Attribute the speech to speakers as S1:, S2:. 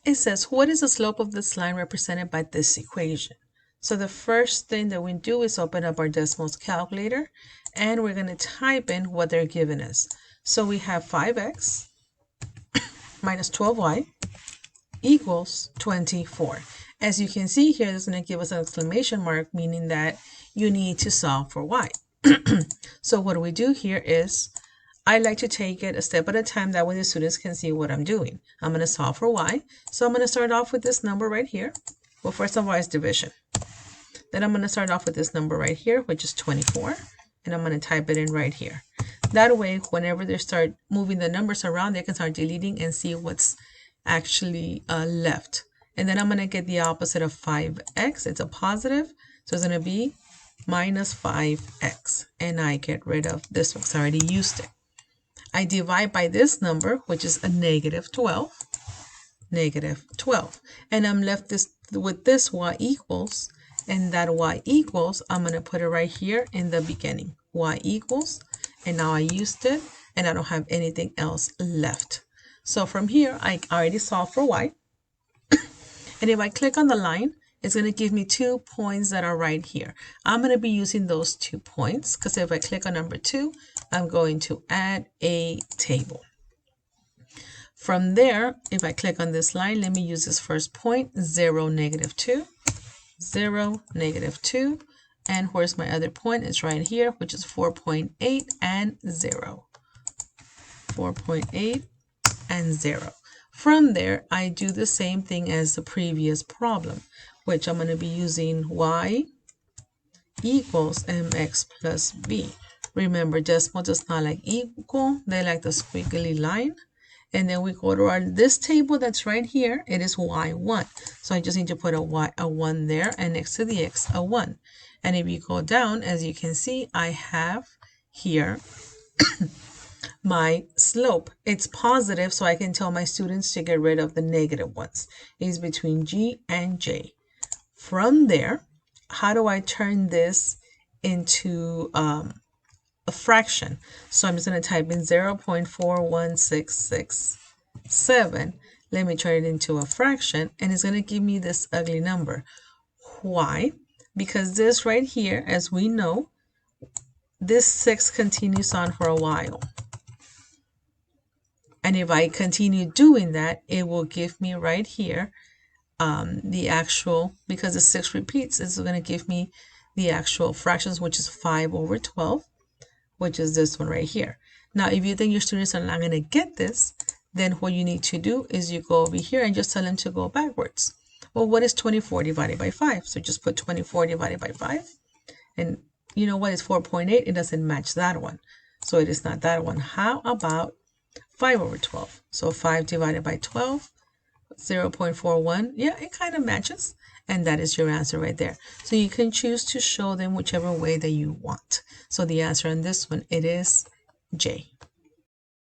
S1: It says, what is the slope of this line represented by this equation? So the first thing that we do is open up our decimals calculator, and we're going to type in what they're giving us. So we have 5x minus 12y equals 24. As you can see here, it's going to give us an exclamation mark, meaning that you need to solve for y. So what we do here is, I like to take it a step at a time, that way the students can see what I'm doing. I'm going to solve for y. So I'm going to start off with this number right here. Well, first of all, is division. Then I'm going to start off with this number right here, which is 24. And I'm going to type it in right here. That way, whenever they start moving the numbers around, they can start deleting and see what's actually left. And then I'm going to get the opposite of 5x. It's a positive. So it's going to be minus 5x. And I get rid of this one because I already used it. I divide by this number, which is a negative 12. Negative 12. And I'm left with this y equals. And that y equals, I'm going to put it right here in the beginning. Y equals. And now I used it. And I don't have anything else left. So from here, I already solved for y. And if I click on the line, it's going to give me 2 points that are right here. I'm going to be using those 2 points because if I click on number 2, I'm going to add a table. From there, if I click on this line, let me use this first point, 0, negative 2, 0, negative 2. And where's my other point? It's right here, which is 4.8 and 0. 4.8 and 0. From there, I do the same thing as the previous problem, which I'm going to be using y equals mx plus b. Remember, decimal does not like equal. They like the squiggly line. And then we go to this table that's right here. It is y1. So I just need to put a 1 there, and next to the x, a 1. And if you go down, as you can see, I have here my slope. It's positive, so I can tell my students to get rid of the negative ones. It's between g and j. From there, how do I turn this into a fraction? So I'm just going to type in 0.41667. Let me turn it into a fraction, and it's going to give me this ugly number. Why? Because this right here, as we know, this 6 continues on for a while. And if I continue doing that, it will give me right here the actual, because the 6 repeats, it's going to give me the actual fractions, which is 5 over 12, which is this one right here. Now, if you think your students are not going to get this, then what you need to do is you go over here and just tell them to go backwards. Well, what is 24 divided by 5? So just put 24 divided by 5. And you know what is 4.8? It doesn't match that one. So it is not that one. How about 5 over 12? So 5 divided by 12, 0.41. Yeah, it kind of matches. And that is your answer right there. So you can choose to show them whichever way that you want. So the answer on this one, it is J.